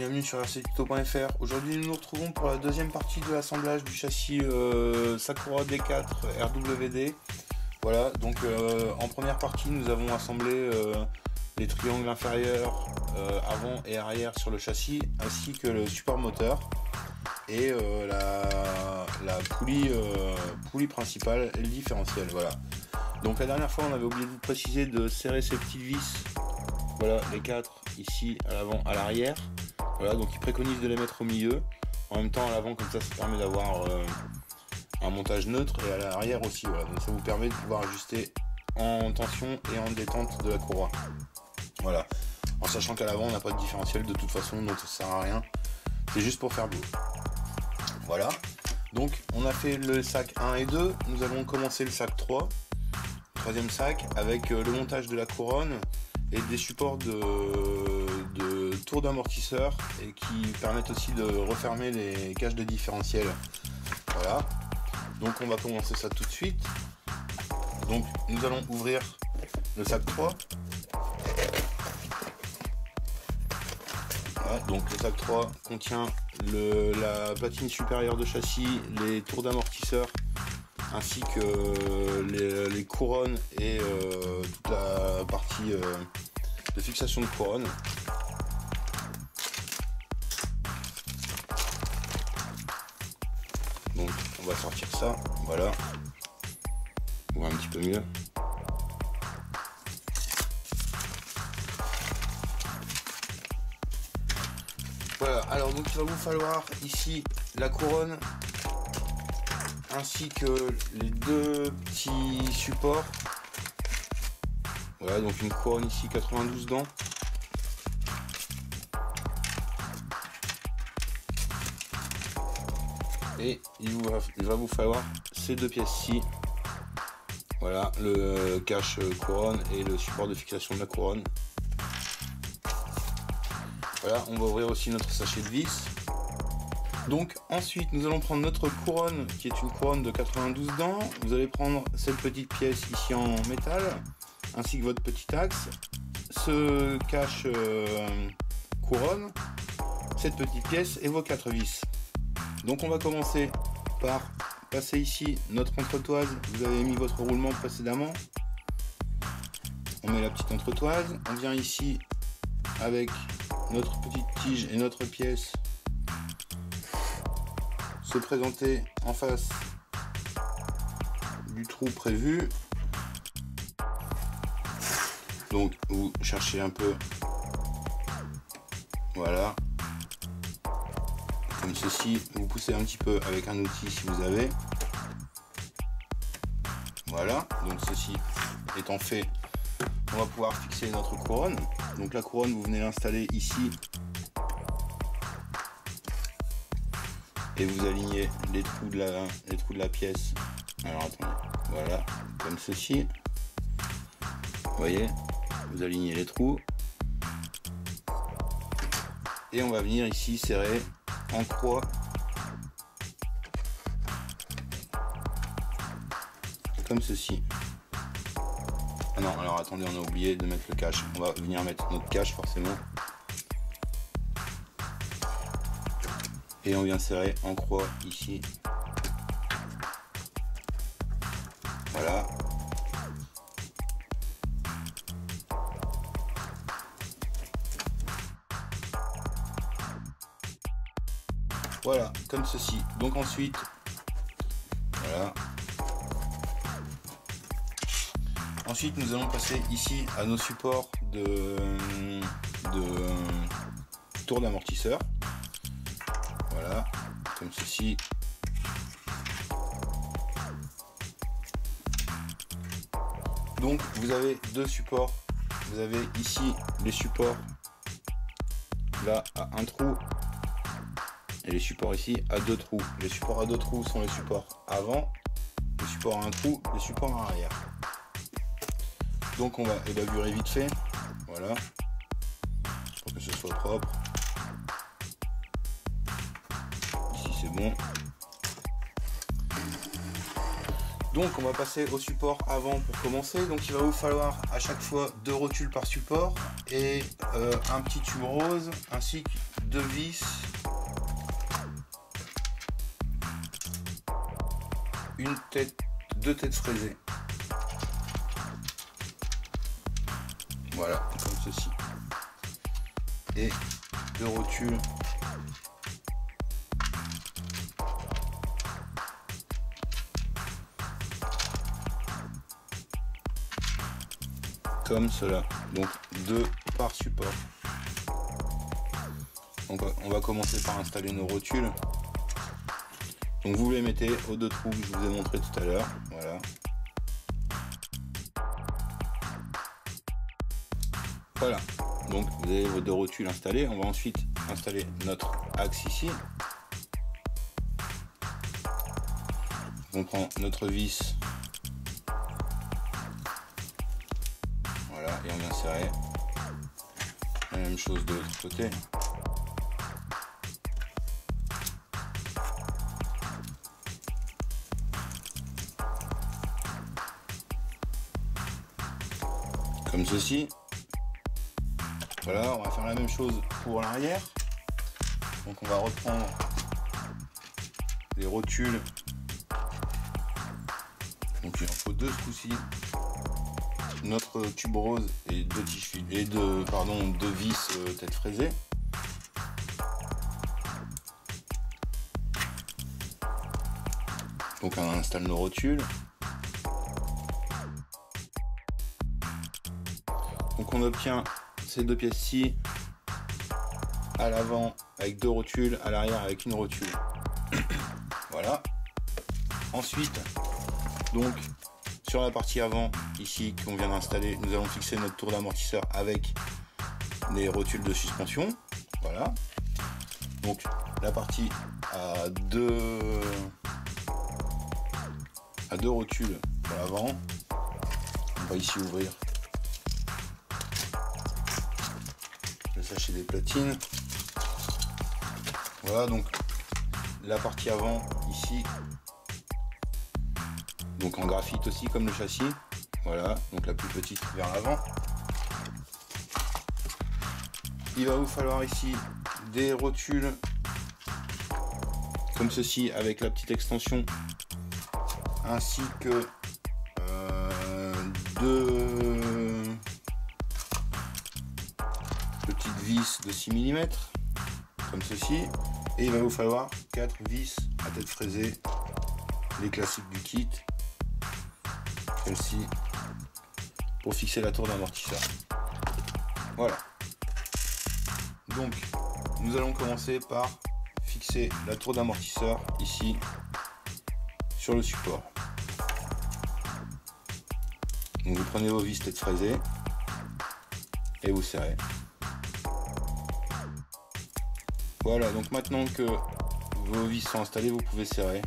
bienvenue sur rctuto.fr. Aujourd'hui nous nous retrouvons pour la deuxième partie de l'assemblage du châssis Sakura D4 RWD. Voilà, donc en première partie nous avons assemblé les triangles inférieurs avant et arrière sur le châssis, ainsi que le support moteur et la poulie principale et le différentiel. Voilà. Donc la dernière fois on avait oublié de vous préciser de serrer ces petites vis. Voilà, les 4 ici à l'avant, à l'arrière. Voilà, donc ils préconisent de les mettre au milieu. En même temps à l'avant, comme ça permet d'avoir un montage neutre, et à l'arrière aussi. Voilà, donc ça vous permet de pouvoir ajuster en tension et en détente de la courroie. Voilà, en sachant qu'à l'avant on n'a pas de différentiel de toute façon, donc ça sert à rien. C'est juste pour faire beau. Voilà, donc on a fait le sac 1 et 2. Nous allons commencer le sac 3. Troisième sac avec le montage de la couronne et des supports de tours d'amortisseur et qui permettent aussi de refermer les caches de différentiel. Voilà, donc on va commencer ça tout de suite. Donc nous allons ouvrir le sac 3. Voilà, donc le sac 3 contient la platine supérieure de châssis, les tours d'amortisseur, ainsi que les couronnes et toute la partie de fixation de couronne. Donc on va sortir ça, voilà, on voit un petit peu mieux. Voilà, alors donc il va vous falloir ici la couronne ainsi que les deux petits supports. Voilà, donc une couronne ici 92 dents. Et il va vous falloir ces deux pièces-ci. Voilà, le cache couronne et le support de fixation de la couronne. Voilà, on va ouvrir aussi notre sachet de vis. Donc ensuite nous allons prendre notre couronne qui est une couronne de 92 dents. Vous allez prendre cette petite pièce ici en métal ainsi que votre petit axe, ce cache couronne, cette petite pièce et vos 4 vis. Donc on va commencer par passer ici notre entretoise. Vous avez mis votre roulement précédemment, on met la petite entretoise, on vient ici avec notre petite tige et notre pièce se présenter en face du trou prévu. Donc vous cherchez un peu, voilà, comme ceci, vous poussez un petit peu avec un outil si vous avez. Voilà, donc ceci étant fait, on va pouvoir fixer notre couronne. Donc la couronne, vous venez l'installer ici et vous alignez les trous de la pièce. Alors attendez, voilà, comme ceci. Vous voyez, vous alignez les trous et on va venir ici serrer en croix comme ceci. Ah non, alors attendez, on a oublié de mettre le cache. On va venir mettre notre cache forcément. Et on vient serrer en croix ici. Voilà. Voilà, comme ceci. Donc ensuite, voilà. Ensuite, nous allons passer ici à nos supports de tour d'amortisseur. Voilà, comme ceci. Donc, vous avez deux supports. Vous avez ici les supports là à un trou et les supports ici à deux trous. Les supports à deux trous sont les supports avant, les supports à un trou, les supports à arrière. Donc on va évaluer vite fait, voilà, pour que ce soit propre. Ici c'est bon. Donc on va passer au support avant pour commencer. Donc il va vous falloir à chaque fois 2 rotules par support et un petit tube rose ainsi que deux vis, deux têtes fraisées. Voilà, comme ceci. Et deux rotules. Comme cela. Donc deux par support. Donc on va commencer par installer nos rotules. Donc vous les mettez aux deux trous que je vous ai montré tout à l'heure. Voilà. Voilà. Donc vous avez vos deux rotules installées. On va ensuite installer notre axe ici. On prend notre vis. Voilà, et on vient serrer. La même chose de l'autre côté. Comme ceci. Voilà, on va faire la même chose pour l'arrière. Donc on va reprendre les rotules. Donc il en faut deux ce coup-ci. Notre tube rose et deux tissus et deux vis tête fraisée. Donc on installe nos rotules. Donc on obtient ces deux pièces-ci à l'avant avec deux rotules, à l'arrière avec une rotule. Voilà. Ensuite, donc sur la partie avant ici qu'on vient d'installer, nous allons fixer notre tour d'amortisseur avec les rotules de suspension. Voilà. Donc la partie à deux rotules pour l'avant. On va ici ouvrir le sachet des platines. Voilà, donc la partie avant ici, donc en graphite aussi comme le châssis. Voilà, donc la plus petite vers l'avant. Il va vous falloir ici des rotules comme ceci avec la petite extension, ainsi que deux petites vis de 6 mm comme ceci, et il va vous falloir 4 vis à tête fraisée, les classiques du kit, celle-ci pour fixer la tour d'amortisseur. Voilà, donc nous allons commencer par fixer la tour d'amortisseur ici sur le support. Donc vous prenez vos vis tête fraisée et vous serrez. Voilà, donc maintenant que vos vis sont installées, vous pouvez serrer.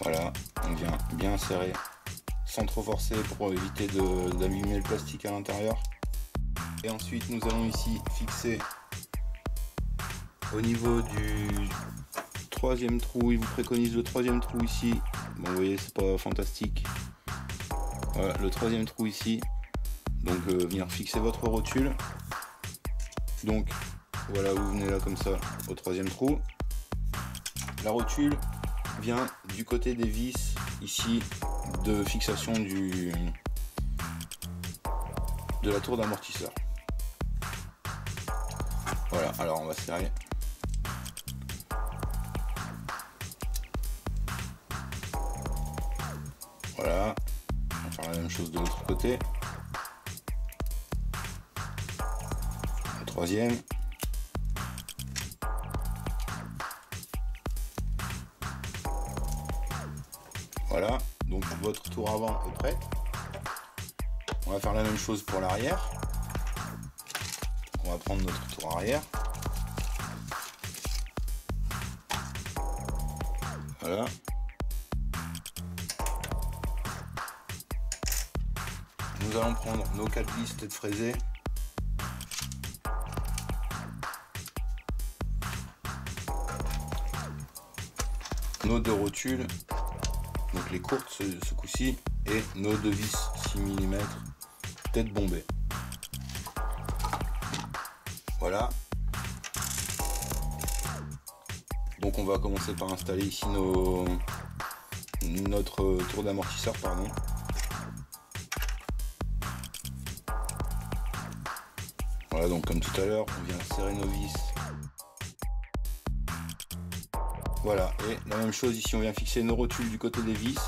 Voilà, on vient bien serrer sans trop forcer pour éviter d'abîmer le plastique à l'intérieur. Et ensuite nous allons ici fixer au niveau du troisième trou. Il vous préconise le troisième trou ici. Bon, vous voyez, c'est pas fantastique. Voilà, le troisième trou ici. Donc venir fixer votre rotule. Donc voilà, vous venez là comme ça au troisième trou. La rotule vient du côté des vis ici de fixation de la tour d'amortisseur. Voilà, alors on va serrer. Voilà, on va faire la même chose de l'autre côté. Le troisième. Voilà, donc votre tour avant est prête. On va faire la même chose pour l'arrière. On va prendre notre tour arrière. Voilà. Nous allons prendre nos 4 vis tête fraisée. Nos deux rotules, donc les courtes ce coup-ci, et nos deux vis 6 mm tête bombée. Voilà. Donc on va commencer par installer ici notre tour d'amortisseur, pardon. Voilà, donc comme tout à l'heure, on vient serrer nos vis. Voilà, et la même chose ici, on vient fixer nos rotules du côté des vis.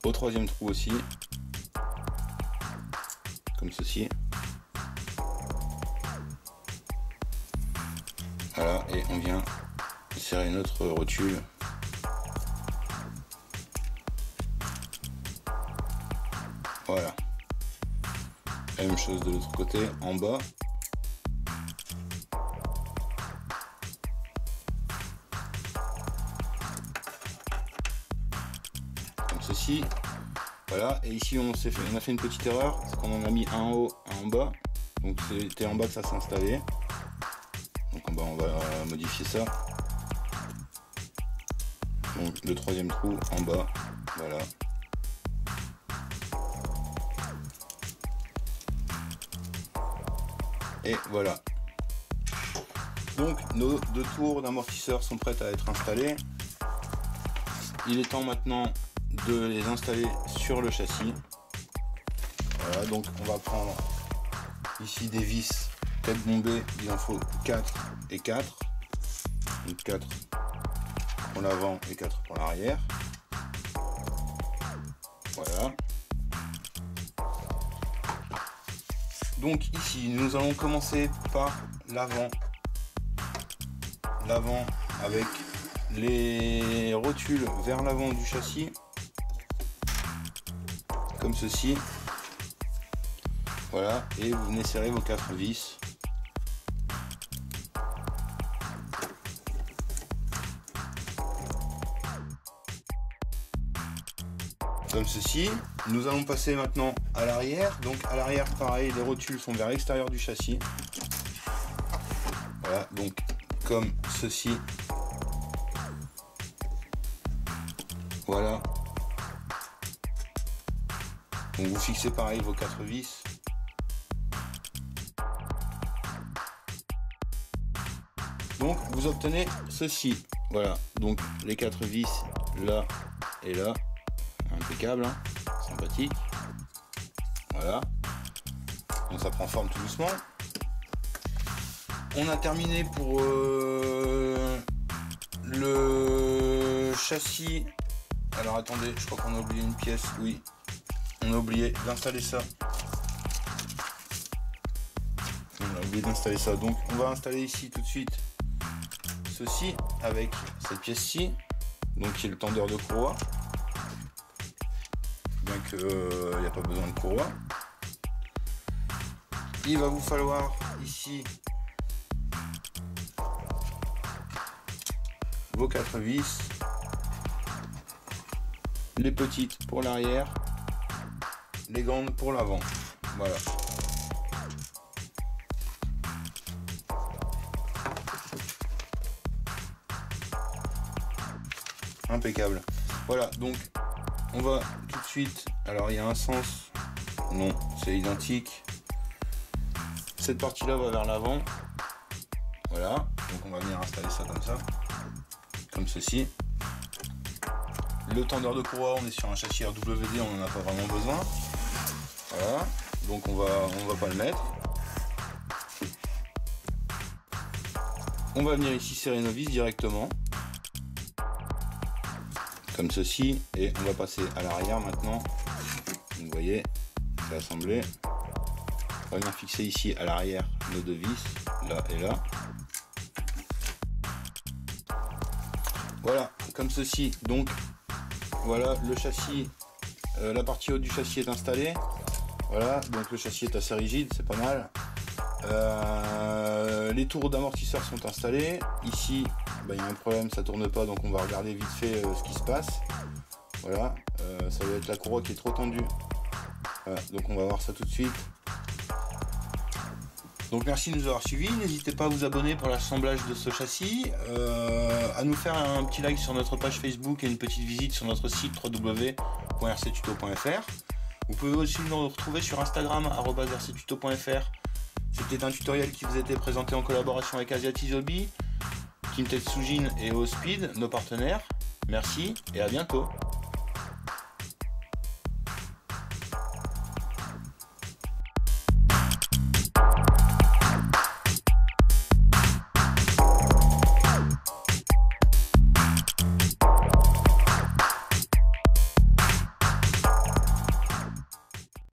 Au troisième trou aussi. Comme ceci. Voilà, et on vient serrer notre rotule. Voilà. La même chose de l'autre côté, en bas. Comme ceci. Voilà, et ici on a fait une petite erreur, c'est qu'on en a mis un en haut, un en bas. Donc c'était en bas que ça s'est installé. Donc en bas on va modifier ça. Donc le troisième trou en bas, voilà. Et voilà. Donc nos deux tours d'amortisseurs sont prêtes à être installées. Il est temps maintenant de les installer sur le châssis. Voilà, donc on va prendre ici des vis tête bombée, il en faut 4 et 4. Donc 4 pour l'avant et 4 pour l'arrière. Voilà. Donc ici nous allons commencer par l'avant. L'avant avec les rotules vers l'avant du châssis. Comme ceci. Voilà, et vous venez serrer vos 4 vis. Comme ceci. Nous allons passer maintenant à l'arrière. Donc à l'arrière, pareil, les rotules sont vers l'extérieur du châssis. Voilà, donc comme ceci. Voilà. Donc vous fixez pareil vos 4 vis. Donc vous obtenez ceci. Voilà, donc les 4 vis là et là. Impeccable, hein, sympathique. Voilà. Donc ça prend forme tout doucement. On a terminé pour le châssis. Alors attendez, je crois qu'on a oublié une pièce. Oui, on a oublié d'installer ça. On a oublié d'installer ça. Donc on va installer ici tout de suite ceci avec cette pièce-ci. Donc qui est le tendeur de courroie. Bien que il n'y a pas besoin de courroie. Il va vous falloir ici vos 4 vis, les petites pour l'arrière, les grandes pour l'avant. Voilà. Impeccable. Voilà, donc on va tout de suite. Alors il y a un sens, non, c'est identique. Cette partie là va vers l'avant. Voilà, donc on va venir installer ça comme ça, comme ceci. Le tendeur de courroie, on est sur un châssis RWD, on n'en a pas vraiment besoin. Voilà, donc on va pas le mettre. On va venir ici serrer nos vis directement, comme ceci, et on va passer à l'arrière maintenant. Vous voyez, c'est assemblé. On va venir fixer ici à l'arrière nos deux vis, là et là. Voilà, comme ceci. Donc voilà, le châssis, la partie haute du châssis est installée. Voilà, donc le châssis est assez rigide, c'est pas mal. Les tours d'amortisseurs sont installés. Ici, il y a un problème, ça tourne pas, donc on va regarder vite fait ce qui se passe. Voilà, ça doit être la courroie qui est trop tendue. Voilà, donc on va voir ça tout de suite. Donc merci de nous avoir suivis, n'hésitez pas à vous abonner pour l'assemblage de ce châssis, à nous faire un petit like sur notre page Facebook et une petite visite sur notre site www.rctuto.fr. Vous pouvez aussi nous retrouver sur Instagram @rctuto.fr C'était un tutoriel qui vous était présenté en collaboration avec Asiatis Hobby, Team Tetsujin et Ospeed, nos partenaires. Merci et à bientôt.